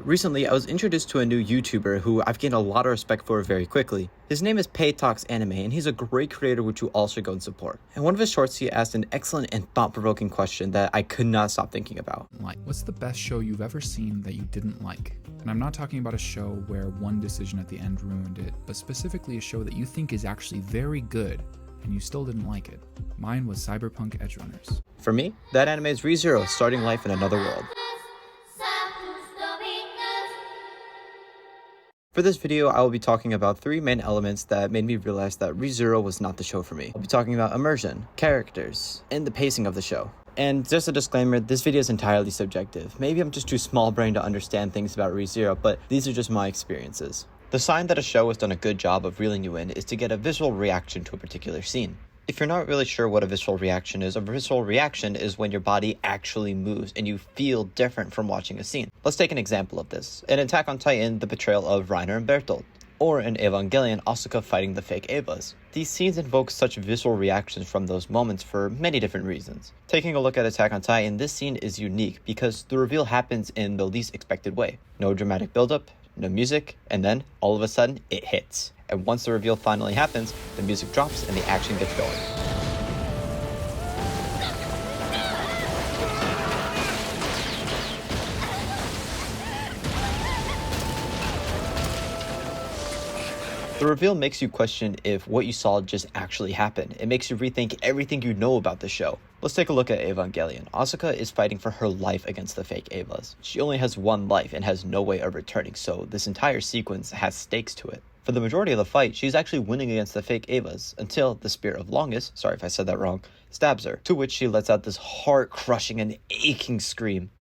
Recently, I was introduced to a new YouTuber who I've gained a lot of respect for very quickly. His name is Pei Talks Anime, and he's a great creator which you all should go and support. In one of his shorts, he asked an excellent and thought-provoking question that I could not stop thinking about. What's the best show you've ever seen that you didn't like? And I'm not talking about a show where one decision at the end ruined it, but specifically a show that you think is actually very good, and you still didn't like it. Mine was Cyberpunk Edgerunners. For me, that anime is ReZero, starting life in another world. For this video, I will be talking about 3 main elements that made me realize that ReZero was not the show for me. I'll be talking about immersion, characters, and the pacing of the show. And just a disclaimer, this video is entirely subjective. Maybe I'm just too small-brained to understand things about ReZero, but these are just my experiences. The sign that a show has done a good job of reeling you in is to get a visual reaction to a particular scene. If you're not really sure what a visceral reaction is when your body actually moves and you feel different from watching a scene. Let's take an example of this. In Attack on Titan, the betrayal of Reiner and Bertolt. Or in Evangelion, Asuka fighting the fake Evas. These scenes invoke such visceral reactions from those moments for many different reasons. Taking a look at Attack on Titan, this scene is unique because the reveal happens in the least expected way. No dramatic buildup, no music, and then, all of a sudden, it hits. And once the reveal finally happens, the music drops and the action gets going. The reveal makes you question if what you saw just actually happened. It makes you rethink everything you know about the show. Let's take a look at Evangelion. Asuka is fighting for her life against the fake Evas. She only has one life and has no way of returning, so this entire sequence has stakes to it. For the majority of the fight, she's actually winning against the fake Evas until the Spirit of Longus, sorry if I said that wrong, stabs her, to which she lets out this heart-crushing and aching scream.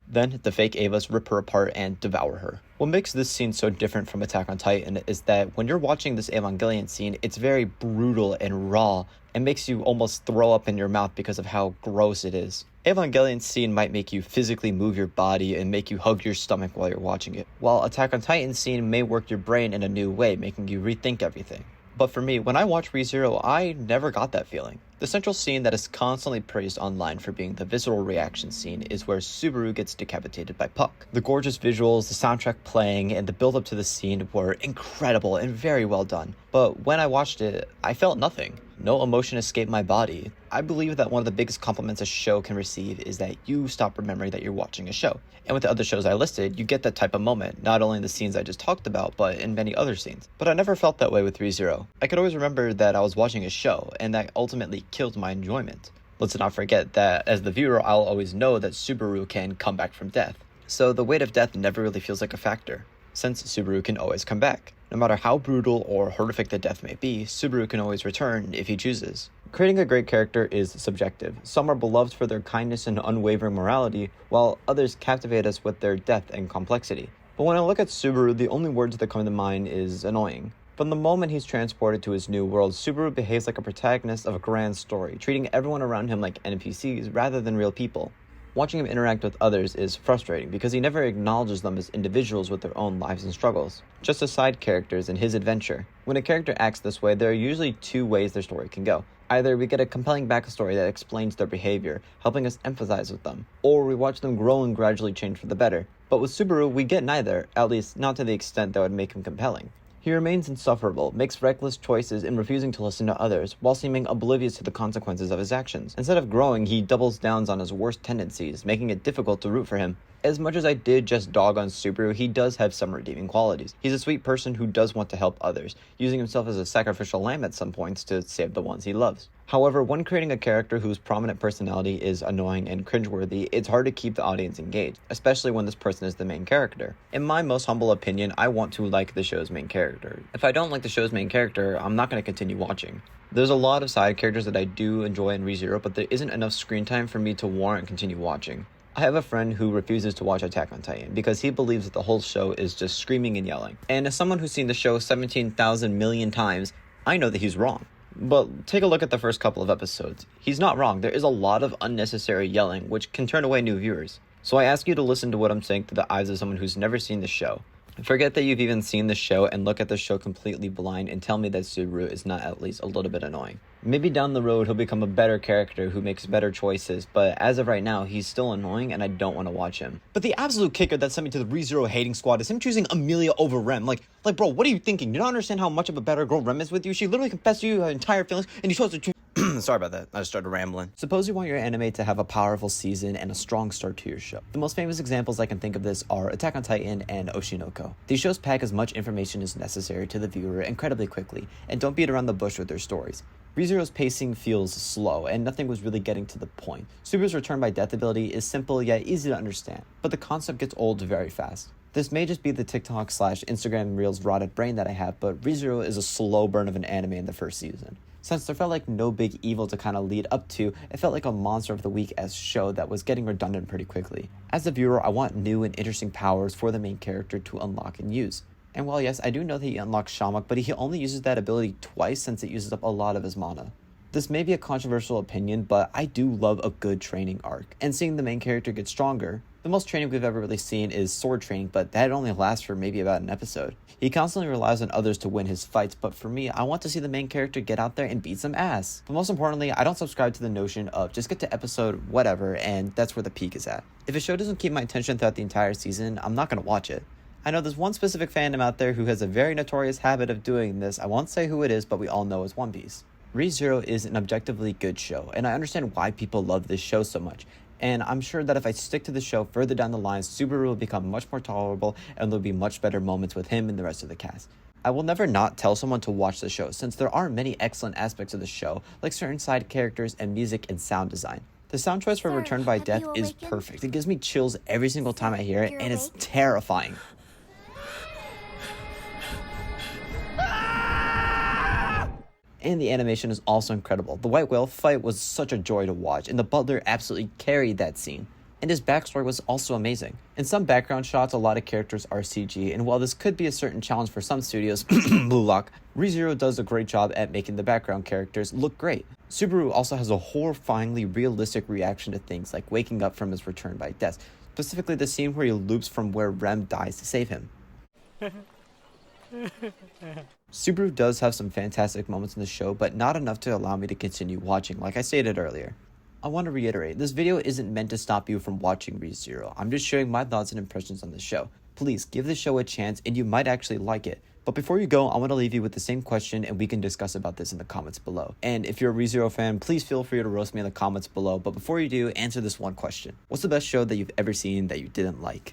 Then, the fake Evas rip her apart and devour her. What makes this scene so different from Attack on Titan is that when you're watching this Evangelion scene, it's very brutal and raw, and makes you almost throw up in your mouth because of how gross it is. Evangelion's scene might make you physically move your body and make you hug your stomach while you're watching it, while Attack on Titan's scene may work your brain in a new way, making you rethink everything. But for me, when I watch ReZero, I never got that feeling. The central scene that is constantly praised online for being the visceral reaction scene is where Subaru gets decapitated by Puck. The gorgeous visuals, the soundtrack playing, and the build-up to the scene were incredible and very well done. But when I watched it, I felt nothing. No emotion escaped my body. I believe that one of the biggest compliments a show can receive is that you stop remembering that you're watching a show. And with the other shows I listed, you get that type of moment, not only in the scenes I just talked about, but in many other scenes. But I never felt that way with ReZero. I could always remember that I was watching a show, and that ultimately killed my enjoyment. Let's not forget that as the viewer, I'll always know that Subaru can come back from death. So the weight of death never really feels like a factor, since Subaru can always come back. No matter how brutal or horrific the death may be, Subaru can always return if he chooses. Creating a great character is subjective. Some are beloved for their kindness and unwavering morality, while others captivate us with their depth and complexity. But when I look at Subaru, the only words that come to mind is annoying. From the moment he's transported to his new world, Subaru behaves like a protagonist of a grand story, treating everyone around him like NPCs rather than real people. Watching him interact with others is frustrating because he never acknowledges them as individuals with their own lives and struggles, just as side characters in his adventure. When a character acts this way, there are usually 2 ways their story can go. Either we get a compelling backstory that explains their behavior, helping us empathize with them, or we watch them grow and gradually change for the better. But with Subaru, we get neither, at least not to the extent that would make him compelling. He remains insufferable, makes reckless choices in refusing to listen to others, while seeming oblivious to the consequences of his actions. Instead of growing, he doubles down on his worst tendencies, making it difficult to root for him. As much as I did just dog on Subaru, he does have some redeeming qualities. He's a sweet person who does want to help others, using himself as a sacrificial lamb at some points to save the ones he loves. However, when creating a character whose prominent personality is annoying and cringeworthy, it's hard to keep the audience engaged, especially when this person is the main character. In my most humble opinion, I want to like the show's main character. If I don't like the show's main character, I'm not going to continue watching. There's a lot of side characters that I do enjoy in ReZero, but there isn't enough screen time for me to warrant continue watching. I have a friend who refuses to watch Attack on Titan because he believes that the whole show is just screaming and yelling. And as someone who's seen the show 17,000 million times, I know that he's wrong. But take a look at the first couple of episodes. He's not wrong. There is a lot of unnecessary yelling, which can turn away new viewers. So I ask you to listen to what I'm saying through the eyes of someone who's never seen the show. Forget that you've even seen the show and look at the show completely blind and tell me that Subaru is not at least a little bit annoying. Maybe down the road he'll become a better character who makes better choices, but as of right now, he's still annoying and I don't want to watch him. But the absolute kicker that sent me to the ReZero hating squad is him choosing Amelia over Rem. Like bro, what are you thinking? You don't understand how much of a better girl Rem is with you? She literally confessed to you her entire feelings and you chose to choose. Sorry about that. I just started rambling. Suppose you want your anime to have a powerful season and a strong start to your show. The most famous examples I can think of this are Attack on Titan and Oshinoko. These shows pack as much information as necessary to the viewer incredibly quickly, and don't beat around the bush with their stories. ReZero's pacing feels slow, and nothing was really getting to the point. Subaru's return by death ability is simple yet easy to understand, but the concept gets old very fast. This may just be the TikTok/Instagram Reels rotted brain that I have, but ReZero is a slow burn of an anime in the first season. Since there felt like no big evil to kind of lead up to, it felt like a monster of the week-esque show that was getting redundant pretty quickly. As a viewer, I want new and interesting powers for the main character to unlock and use. And while yes, I do know that he unlocks Shamak, but he only uses that ability twice since it uses up a lot of his mana. This may be a controversial opinion, but I do love a good training arc, and seeing the main character get stronger. The most training we've ever really seen is sword training, but that only lasts for maybe about an episode. He constantly relies on others to win his fights, but for me, I want to see the main character get out there and beat some ass. But most importantly, I don't subscribe to the notion of just get to episode whatever and that's where the peak is at. If a show doesn't keep my attention throughout the entire season, I'm not going to watch it. I know there's one specific fandom out there who has a very notorious habit of doing this. I won't say who it is, but we all know it's One Piece. ReZero is an objectively good show, and I understand why people love this show so much. And I'm sure that if I stick to the show further down the line, Subaru will become much more tolerable and there'll be much better moments with him and the rest of the cast. I will never not tell someone to watch the show, since there are many excellent aspects of the show, like certain side characters and music and sound design. The sound choice for Return by Death is perfect. It gives me chills every single time I hear it, and it's terrifying. And the animation is also incredible. The white whale fight was such a joy to watch, and the butler absolutely carried that scene. And his backstory was also amazing. In some background shots, a lot of characters are CG, and while this could be a certain challenge for some studios, Blue Lock, ReZero does a great job at making the background characters look great. Subaru also has a horrifyingly realistic reaction to things like waking up from his return by death, specifically the scene where he loops from where Rem dies to save him. Subaru does have some fantastic moments in the show, but not enough to allow me to continue watching, like I stated earlier. I want to reiterate, this video isn't meant to stop you from watching ReZero. I'm just sharing my thoughts and impressions on the show. Please give the show a chance and you might actually like it. But before you go, I want to leave you with the same question and we can discuss about this in the comments below. And if you're a ReZero fan, please feel free to roast me in the comments below. But before you do, answer this one question. What's the best show that you've ever seen that you didn't like?